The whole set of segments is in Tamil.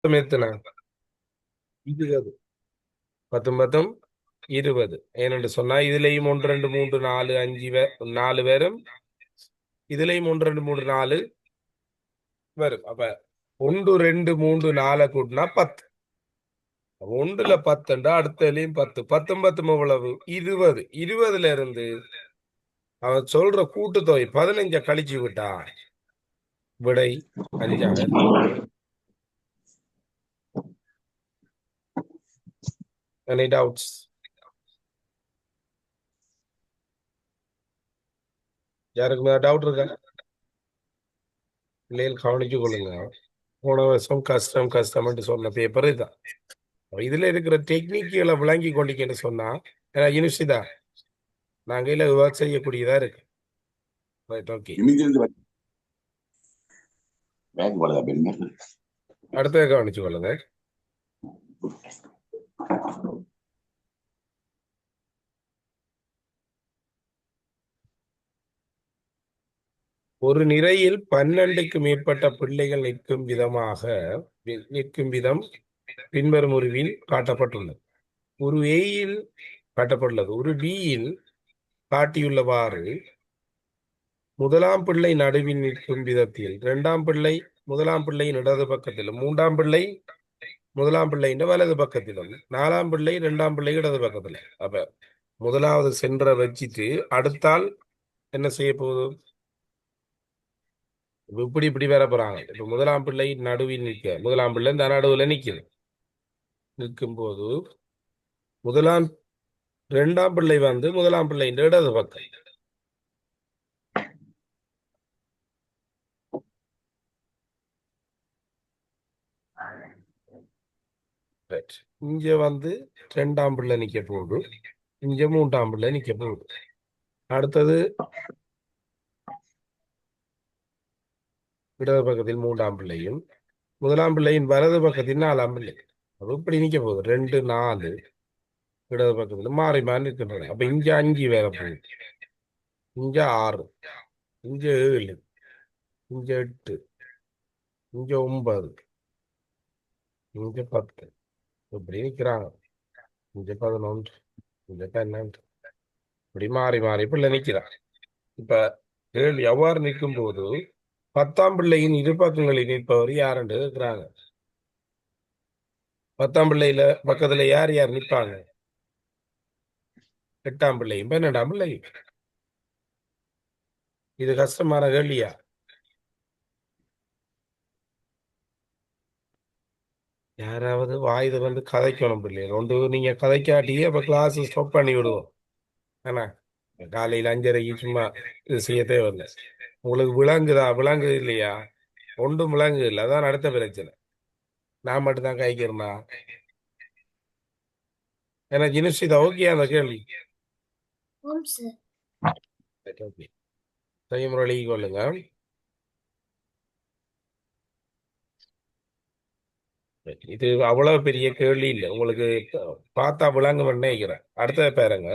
எத்தனை இது அது 10 20. ஏனென்று சொன்னா இதுலயும் 1 2 3 4 5 4 பேரும் இதுலயும் 1 2 3 4 வரும். அப்ப 1 2 3 4 கூட்டினா 10. 1ல 10 அடுத்ததுலயும் 10 10 10 எவ்வளவு 20. 20ல இருந்து அவன் சொல்ற கூட்டுத்தொகை 15 கழிச்சு விட்டா விடை 5ஆக இருக்கும். Any doubts? யாருக்கு டவுட் இருக்கா? பிள்ளைகள் கவனிச்சு கொள்ளுங்க. போன வருஷம் கஷ்டம் கஷ்டம்னு சொன்ன பேப்பர் இதுதான். இதுல இருக்கிற டெக்னிக்குகளை விளங்கி கொண்டிக்கன்னு சொன்னா யூனிவர்சிட்டி நாங்க இல்ல ஒர்க் செய்யக்கூடியதா இருக்கு. ஓகே, அடுத்த கவனிச்சு கொள்ளுங்க. ஒரு நிறையில் 12க்கு மேற்பட்ட பிள்ளைகள் நிற்கும் விதம் பின்வரும் உருவில் காட்டப்பட்டுள்ளது. ஒரு ஏயில் காட்டப்பட்டுள்ளது. ஒரு பியில் காட்டியுள்ளவாறு முதலாம் பிள்ளை நடுவில் நிற்கும் விதத்தில், இரண்டாம் பிள்ளை முதலாம் பிள்ளையின் இடது பக்கத்திலும், மூன்றாம் பிள்ளை முதலாம் பிள்ளையின் வலது பக்கத்திலும், நாலாம் பிள்ளை இரண்டாம் பிள்ளை இடது பக்கத்துல. அப்ப முதலாவது சென்ற வச்சிட்டு அடுத்தால் என்ன செய்ய போகுது? இப்படி வர போறாங்க. இப்ப முதலாம் பிள்ளை நடுவில் முதலாம் பிள்ளை இந்த நடுவுல நிற்கும் போது இரண்டாம் பிள்ளை முதலாம் பிள்ளை இடது பக்கம். இங்க இரண்டாம் பிள்ளை நிக்க போகுது, இங்க மூன்றாம் பிள்ளை நிக்க போகுது. அடுத்தது இடது பக்கத்தில் மூன்றாம் பிள்ளையும் முதலாம் பிள்ளையின் வலது பக்கத்தில் நாலாம் பிள்ளை. அது இப்படி நிக்க போகுது. 2 4 இடது பக்கத்துல மாறி மாறி நிற்கின்றன. அப்ப இங்க 5 வேற போகுது, இங்க 6, இங்க 7, இங்க 8, இங்க 9, இங்க 10. இப்படி நிக்கிறாங்க. இங்க 11, இங்க 12, இப்படி மாறி மாறி பிள்ளை நிக்கிறான். இப்ப கேள்வி எவ்வாறு நிற்கும் போது 10ஆம் பிள்ளையின் இரு பக்கங்களில் நிற்பவர் யாருன்னு இருக்கிறாங்க. 10ஆம் பிள்ளையில பக்கத்துல யார் யார் நிற்பாங்க? 8ஆம் பிள்ளையும் 12ஆம் பிள்ளையும். இது கஷ்டமான கேள்வியா? யாராவது வாயுது கதைக்கணும் பிள்ளைகள். ஒன்று நீங்க கதைக்காட்டியே அப்ப கிளாஸ் ஸ்டாப் பண்ணி விடுவோம். ஆனா காலையில் 5:30 சும்மா இது செய்ய தேவையில்லை. உங்களுக்கு விளங்குது இல்லையா? ஒன்றும் விளங்கு இல்லை. அதான் அடுத்த பிரச்சனை. நான் மட்டும்தான் கைக்கிறேன்னா எனக்கு யூனிவர்சிட்டி ஓகே அந்த கேள்வி செய்முறை கொள்ளுங்க. இது அவ்வளவு பெரிய கேள்வி இல்லை, உங்களுக்கு பார்த்தா விளங்க நினைக்கிறேன். அடுத்த பாருங்க.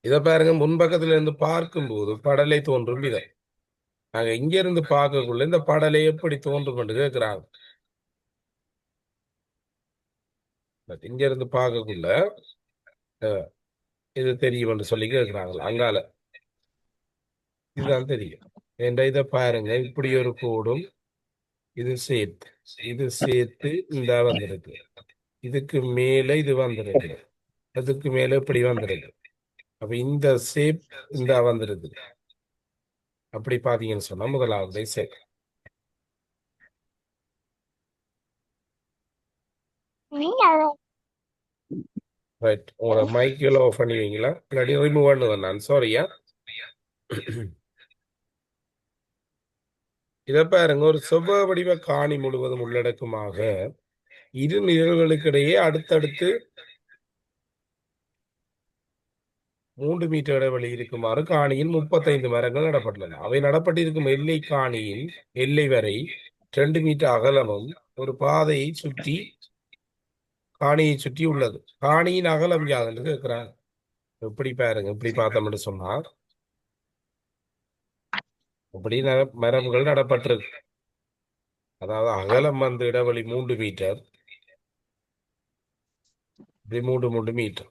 இதை பாருங்க, முன்பக்கத்துல இருந்து பார்க்கும்போது படலை தோன்றும் விதம். நாங்க இங்க இருந்து பார்க்கக்குள்ள இந்த படலை எப்படி தோன்றும் என்று கேட்கிறாங்க. இங்க இருந்து பார்க்கக்குள்ள இது தெரியும் என்று சொல்லி கேட்கிறாங்க. அங்கால இதுதான் தெரியும். என்ற இதை பாருங்க, இப்படி ஒரு கோடும் இது சேர்த்து இந்த வந்திருக்கு. இதுக்கு மேல இது வந்திருக்கு, அதுக்கு மேல இப்படி வந்திருக்கு. அப்ப இந்த ஷேப் இந்த வந்திருக்கு. அப்படி பாத்தீங்கன்னு சொன்னா முதலாவது ஷேப். ரைட், உங்களோட மைக்கில் ஆஃப் பண்ணி வைங்களா, இல்லாட்டி ரிமூவ் பண்ணுவேன் நான். சாரியா. இதை பாருங்க, ஒரு செவ்வக வடிவ காணி முழுவதும் உள்ளடக்கமாக இரு நிழல்களுக்கிடையே அடுத்தடுத்து 3 மீட்டர் இடைவெளி இருக்குமாறு காணியில் 35 மரங்கள் நடப்பட்டுள்ளன. அவை நடப்பட்டிருக்கும் எல்லை காணியின் எல்லை வரை 2 மீட்டர் அகலமும் ஒரு பாதையை சுற்றி காணியை சுற்றி உள்ளது. காணியின் அகலம் யாதுன்னு கேட்கிறாங்க. எப்படி பாருங்க, இப்படி பார்த்தோம்னு சொன்னா இப்படி மரபுகள் நடப்பட்டிருக்கு. அதாவது அகலம் வந்து இடைவெளி 3 மீட்டர், இப்படி 3 3 மீட்டர்.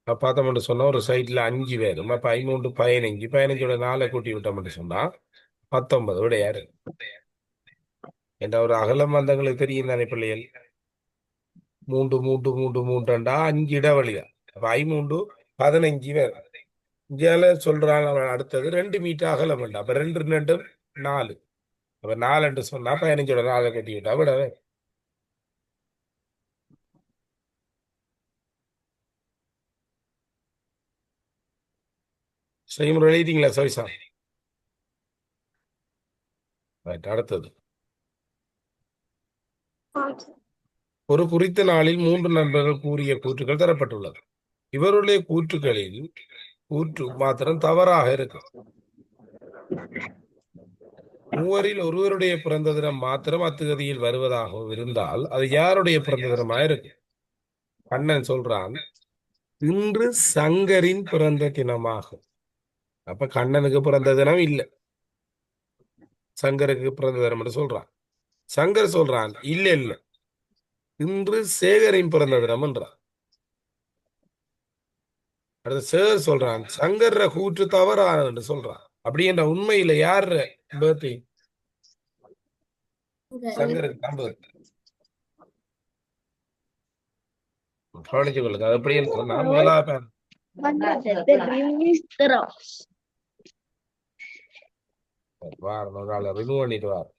அப்ப பார்த்தோம்னு சொன்னா ஒரு சைட்ல 5 பேர், அப்ப 5 15, 15ஓட 4 கூட்டி விட்டோம்னு சொன்னா 19 விடையாரு. என்ற ஒரு அகலம் வந்தவங்களுக்கு தெரியும் தானே பிள்ளைகள். 3 3 3 3 5 இடைவெளிதான். அப்ப 5 3 15 பேர். இந்தியால சொல்றாங்க அவன் அடுத்தது 2 மீட்டர் அகலம் வேண்டாம். அப்ப 2 2 4. அப்ப 4 சொன்னா 15ஓட 4 கட்டி விட்டா விடவே. செய்முறை எழுதிங்களா சவிசா? ரைட், அடுத்தது. ஒரு குறித்த நாளில் 3 நண்பர்கள் கூறிய கூற்றுகள் தரப்பட்டுள்ளது. இவருடைய கூற்றுகளில் கூற்று மாத்திரம் தவறாக இருக்கும். மூவரில் ஒருவருடைய பிறந்த தினம் மாத்திரம் அத்துகதியில் வருவதாக இருந்தால் அது யாருடைய பிறந்த தினமா இருக்கு? கண்ணன் சொல்றான், இன்று சங்கரின் பிறந்த தினமாகும். அப்ப கண்ணனுக்கு பிறந்த தினம் இல்ல, சங்கருக்கு பிறந்த தினம் என்று சொல்றான். சங்கர் சொல்றான், இல்ல இல்ல, இன்று சேகரின் பிறந்த தினம் என்றான். அடுத்து சேகர் சொல்றான், சங்கர கூற்று தவறானது என்று சொல்றான். அப்படி என்ற உண்மையில யார் பர்த்டே? சங்கருக்கு தான் birthday. கவனிச்சு கொள்ளுங்க. அது எப்படின்னு சொன்னா முதலாவது வாரம் ஒரு ஆள் ரிமூவ் பண்ணிட்டு வார்.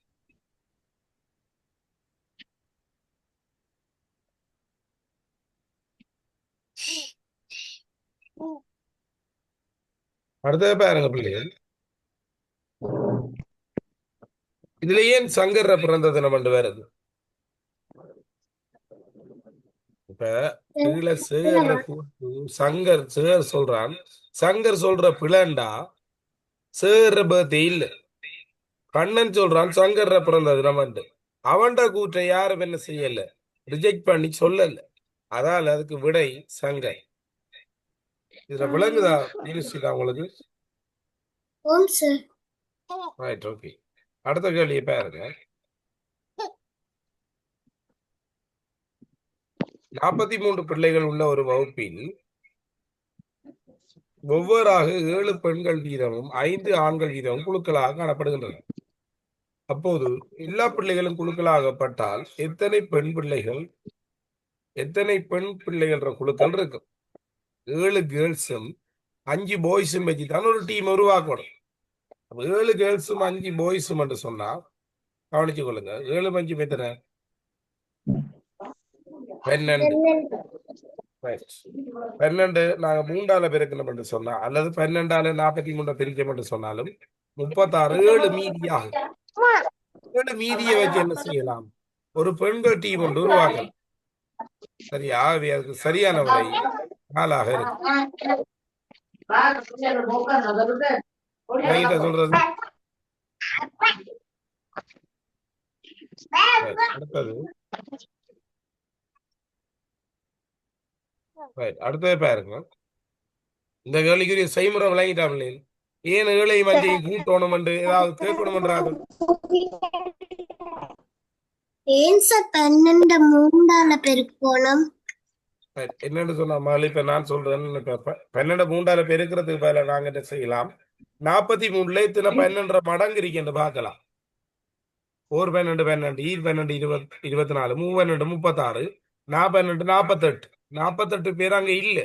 அடுத்தது பாருங்க பிள்ளைகள், இதுல ஏன் சங்கர பிறந்த தினம் என்று வருது? இப்ப கீழே சேகர கூட்டு சேகர் சொல்றான், சங்கர் சொல்ற பிளண்டா சேகர பர்த்டே இல்ல. கண்ணன் சொல்றான் சங்கர பிறந்த தினம் என்று. அவன்ட கூற்றை யாரும் என்ன செய்யல, ரிஜெக்ட் பண்ணி சொல்லல. அதால அதுக்கு விடை சங்கர். இதுல விளங்குதா யூனிவர்சிட்டி உங்களுக்கு? Right, okay. அடுத்த கேள்வியை பாருங்க. 43 பிள்ளைகள் உள்ள ஒரு வகுப்பில் ஒவ்வொருவராக 7 பெண்கள் வீதமும் 5 ஆண்கள் வீதமும் குழுக்களாக காணப்படுகின்றன. அப்போது எல்லா பிள்ளைகளும் குழுக்களாகப்பட்டால் எத்தனை பெண் பிள்ளைகள் குழுக்கள் இருக்கும்? 7 கேர்ள்ஸும் 5 பாய்ஸும் வச்சு தான் ஒரு டீம் உருவாக்கணும். 7 கேர்ள்ஸும் 5 பாய்ஸும் என்று சொன்னா கவனிச்சு கொள்ளுங்க. 7 5 எத்தனை? 12. 12 நாங்க 3ஆல பெருக்கணும் என்று சொன்னா, அல்லது 12ஆல 43 பிரிக்கணும் என்று சொன்னாலும் 36. 7 மீதியாகும். 7 மீதியை வச்சு என்ன செய்யலாம்? ஒரு பெண்கள் டீம் ஒன்று உருவாக்கலாம். சரியா? அதுக்கு சரியான விடை 4ஆக இருக்கு. சொல்றது அடுத்தது. அடுத்தது பாருங்க. இந்த கேள்விக்குரிய செய்முறை விளங்கிட்டாங்க. ஏன் 7 5 கூட்டணும் என்று ஏதாவது கேட்கணும் என்றாது? ஏன் சார் 12 3ஆல பெருக்கணும்? என்னன்னு சொன்னா மகள், இப்ப நான் சொல்றேன், 12 3ஆல பெருக்கிறதுக்கு பதிலா நாங்க என்ன செய்யலாம், 43ல இத்தனை 12 மடங்கு இருக்குன்னு பார்க்கலாம். 4 12 12 12 20 24 3 36 4 48 48 பேர் அங்க இல்ல.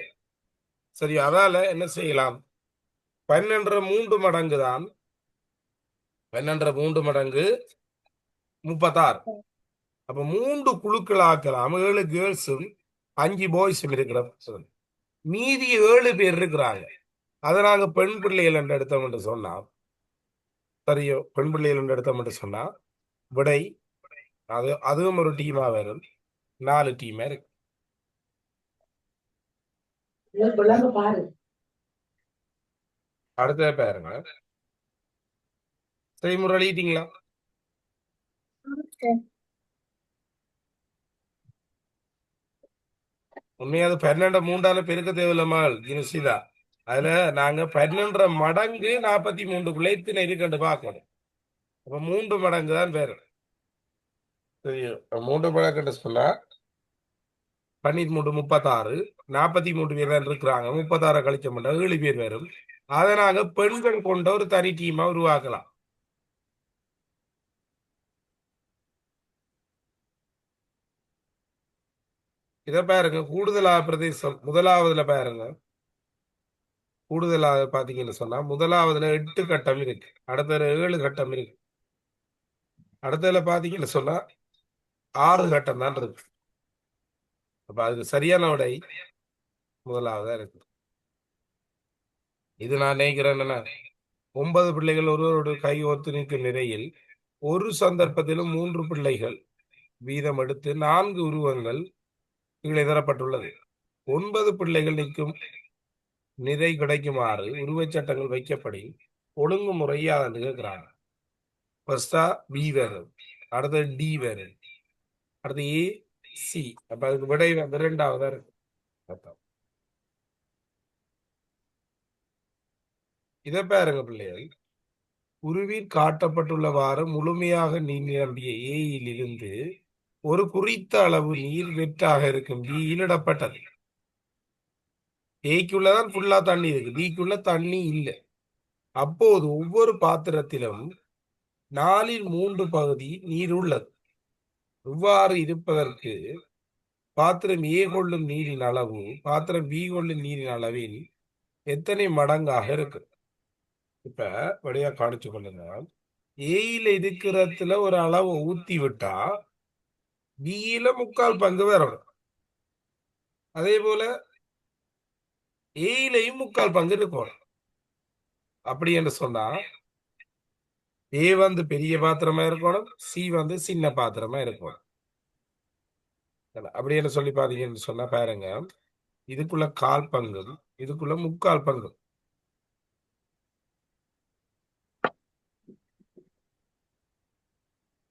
சரி, அதால என்ன செய்யலாம், 12 3 மடங்கு தான். 12 3 மடங்கு 36. அப்ப 3 குழுக்கள் ஆக்கலாம். 7 கேர்ள்ஸும் 5 பாய்ஸும் இருக்கிற மீதி 7 பேர் இருக்கிறாங்க. அதை நாங்க பெண் பிள்ளைகள் என்று எடுத்தோம் என்று சொன்னா, சரியோ, பெண் பிள்ளைகள் என்று எடுத்தோம் என்று சொன்னா விடை அதுவும் ஒரு டீமா வரும். 4 டீமா இருக்கு. அடுத்த பாருங்க. செய்முறை எழுதிட்டீங்களா? உண்மையாவது 12 3ஆல பெருக்க தேவையில்லமாள் ஜினுசிதா. அதுல நாங்க 12 மடங்கு 43 எத்தனை இருக்குன்னு பார்க்கணும். அப்ப 3 மடங்கு தான் வேறு. தெரியும் 3 மடங்கு சொன்னா 13 36 43 பேர் தான் இருக்கிறாங்க. 36 கழிச்ச மாட்டோம் 7 பேர் வரும். அதை நாங்க பெண்கள் கொண்ட ஒரு தனி டீமா உருவாக்கலாம். இதை பாருங்க, கூடுதலாக பிரதேசம் முதலாவதுல பாருங்க. கூடுதலாக பாத்தீங்கன்னு சொன்னா முதலாவதுல 8 கட்டம் இருக்கு, அடுத்ததுல 7 கட்டம் இருக்கு, அடுத்ததுல பாத்தீங்கன்னு சொன்னா 6 கட்டம் தான் இருக்கு. அப்ப அதுக்கு சரியான விடை முதலாவதா இருக்கு. இது நான் நினைக்கிறேன் என்னன்னா, 9 பிள்ளைகள் ஒருவரோடு கை ஒத்து நிற்கும் நிலையில் ஒரு சந்தர்ப்பத்திலும் 3 பிள்ளைகள் வீதம் எடுத்து 4 உருவங்கள் கீழே தரப்பட்டுள்ளது. 9 பிள்ளைகள் நிற்கும் நிறை கிடைக்குமாறு உருவச் சட்டங்கள் வைக்கப்படி ஒழுங்குமுறை யாதுன்னு கேட்கிறாங்க. ஃபர்ஸ்டா பி வரும், அடுத்தது டி வரும், அடுத்து ஏ சி. அப்ப அதுக்கு விடை வந்து 2ஆவதா இருக்கு. அர்த்தம். இதை பாருங்க பிள்ளைகள், உருவில் காட்டப்பட்டுள்ளவாறு முழுமையாக நீர் நிரம்பிய ஏயில் இருந்து ஒரு குறித்த அளவு நீர் வெற்றாக இருக்கும் பியில் இடப்பட்டது. ஏக்குள்ளதான் ஃபுல்லா தண்ணி இருக்கு, பிக்குள்ள தண்ணி இல்லை. அப்போது ஒவ்வொரு பாத்திரத்திலும் 4/3 பகுதி நீர் உள்ளது. இவ்வாறு இருப்பதற்கு பாத்திரம் ஏ கொள்ளும் நீரின் அளவு பாத்திரம் பி கொள்ளும் நீரின் அளவில் எத்தனை மடங்காக இருக்கு? இப்ப வழியா காணிச்சு கொள்ளுங்க. ஏயில இருக்கிறதுல ஒரு அளவை ஊத்தி விட்டா பியில 3/4 பங்கு வரணும். அதே போல ஏயிலையும் 3/4 பங்கு இருக்கணும். அப்படி என்று சொன்னா ஏ வந்து பெரிய பாத்திரமா இருக்கணும், சி வந்து சின்ன பாத்திரமா இருக்கணும். அப்படி என்ன சொல்லி பாத்தீங்கன்னு சொன்னா பாருங்க, இதுக்குள்ள 1/4 பங்கும் இதுக்குள்ள 3/4 பங்கும்.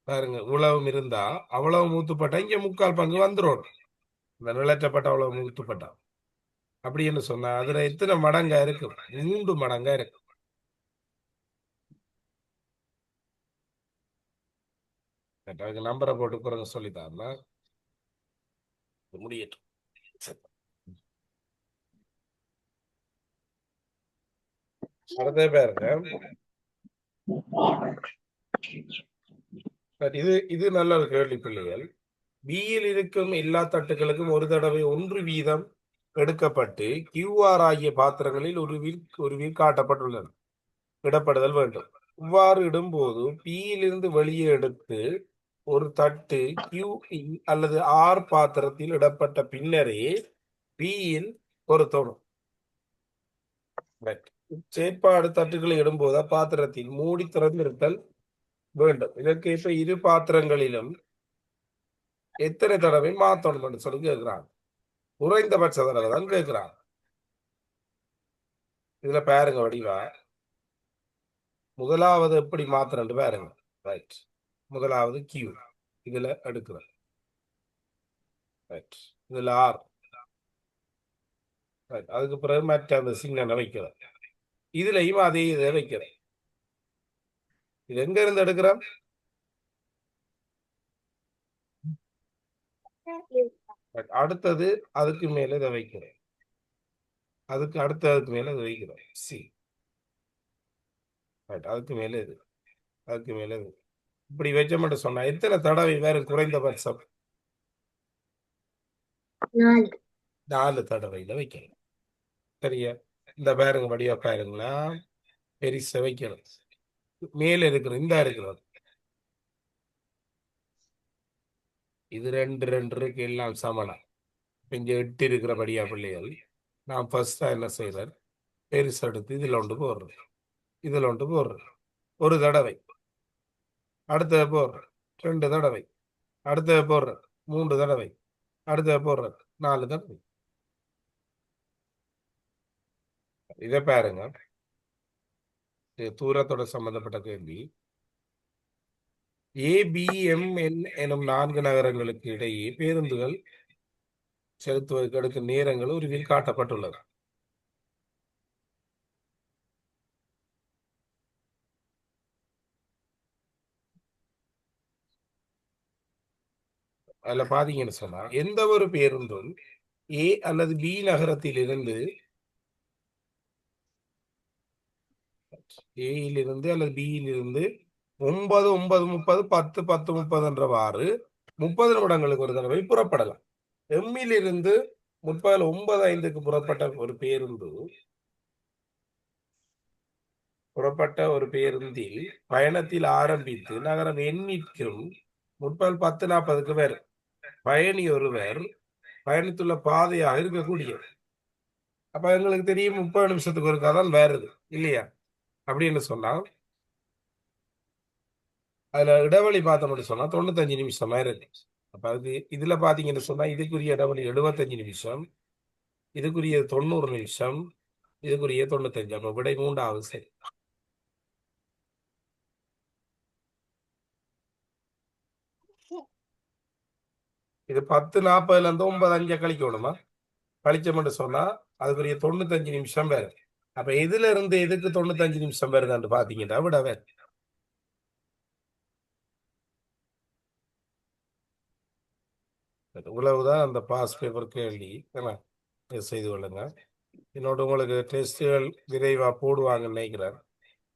பாருங்க, இவ்வளவும் இருந்தா அவ்வளவு ஊத்துப்பட்டா இங்க 3/4 பங்கு வந்துடும். இந்த நிலற்றப்பட்ட அவ்வளவு ஊத்துப்பட்டா. அப்படி என்ன சொன்னா அதுல எத்தனை மடங்கா இருக்கு? 3 மடங்கா இருக்கு. நம்பரை போட்டு குறைங்க சொல்லித்தாருன்னா முடியட்டும். அடுத்த பாருங்க, இது இது நல்ல ஒரு கேள்வி பிள்ளைகள். பியில் இருக்கும் எல்லா தட்டுகளுக்கும் ஒரு தடவை 1 வீதம் எடுக்கப்பட்டு கியூஆர் ஆகிய பாத்திரங்களில் ஒரு வீர் காட்டப்பட்டுள்ளது, இடப்படுதல் வேண்டும். இவ்வாறு இடும்போது பியிலிருந்து வெளியே எடுத்து ஒரு தட்டு கியூ அல்லது ஆர் பாத்திரத்தில் இடப்பட்ட பின்னரே பியில் பொருத்தணும். செயற்பாடு தட்டுகளை இடும்போது பாத்திரத்தில் மூடி திறந்திருத்தல் வேண்டும். இதற்கு இப்ப இரு பாத்திரங்களிலும் எத்தனை தடவை மாத்தணும் சொல்லி கேட்கிறாங்க. குறைந்தபட்ச தடவை தான் கேட்கிறாங்க. இதுல பாருங்க வடிவா, முதலாவது எப்படி மாத்திரண்டு பாருங்க. ரைட், முதலாவது கியூ இதுல எடுக்கிறேன். ரைட், இதுல ஆர். அதுக்கு பிறகு மற்ற அந்த சின்ன வைக்கிறேன். இதுலயும் அதே இதை வைக்கிறேன். இது எங்க இருந்து எடுக்கிறேன்? அடுத்தது அதுக்கு மேல இதை வைக்கிறேன், அதுக்கு அடுத்ததுக்கு மேல இதை வைக்கிறேன் சி. அதுக்கு மேல இது, அதுக்கு மேல இது. இப்படி வச்ச மட்டும் சொன்னா எத்தனை தடவை வேற? குறைந்தபட்சம் 4 தடவையில வைக்கிறேன். சரியா? இந்த பாருங்க வடிவா பாருங்களா, பெரிச வைக்கிறோம். மேல இருக்கிற இந்த இருக்கிறது இது 2 2 இருக்கு, எல்லாம் சமனா. இங்க 8 இருக்கிறபடியா பிள்ளைகள், நான் ஃபர்ஸ்டா என்ன செய்யறேன், பெருசு எடுத்து இதுல ஒன்று போடுறேன், இதுல ஒன்று போடுறேன். ஒரு தடவை, அடுத்த போடுறேன் 2 தடவை, அடுத்த போடுறேன் 3 தடவை, அடுத்த போடுறேன் 4 தடவை. இதை பாருங்க, தூரத்தோட சம்பந்தப்பட்ட கேள்வி. ஏபிஎம்என் எனும் 4 நகரங்களுக்கு இடையே பேருந்துகள் செலுத்துவதற்கு எடுக்கும் நேரங்கள் ஒரு வில் காட்டப்பட்டுள்ளது. அதுல பாத்தீங்கன்னு சொன்னா எந்த ஒரு பேருந்தும் ஏ அல்லது பி நகரத்திலிருந்து ஏயிலிருந்து அல்லது பியிலிருந்து 9, 9:30, 10, 10:30 என்றவாறு 30 நிமிடங்களுக்கு ஒரு தடவை புறப்படலாம். எம்மிலிருந்து முற்பகல் 9:05க்கு புறப்பட்ட ஒரு பேருந்தில் பயணத்தில் ஆரம்பித்து நகரம் எண்ணிற்கும் முற்பகல் 10:40க்கு வரும் பயணி ஒருவர் பயணித்துள்ள பாதையாக இருக்கக்கூடிய. அப்ப எங்களுக்கு தெரியும் 30 நிமிஷத்துக்கு ஒருக்கா தான் வருது இல்லையா? அப்படின்னு சொன்னா அதுல இடைவெளி பார்த்தோம்னு சொன்னா 95 நிமிஷமா இருக்கு. அப்ப அது இதுல பாத்தீங்கன்னு சொன்னா இதுக்குரிய இடைவெளி 75 நிமிஷம், இதுக்குரிய 90 நிமிஷம், இதுக்குரிய 95. அப்ப விடை 3வது சரி. இது 10:40ல இருந்து 9:05 கழிக்கணுமா? கழிச்சோம்னு சொன்னா அதுக்குரிய 95 நிமிஷம் வேற. அப்ப எதுல இருந்து எதுக்கு 95 நிமிஷம் வருதுன்னு பாத்தீங்கன்னா விட வேற. இவ்வளவுதான் அந்த பாஸ் பேப்பர் கேள்வி. செய்து கொள்ளுங்க. என்னோட உங்களுக்கு டெஸ்ட்டுகள் விரைவா போடுவாங்கன்னு நினைக்கிறேன்.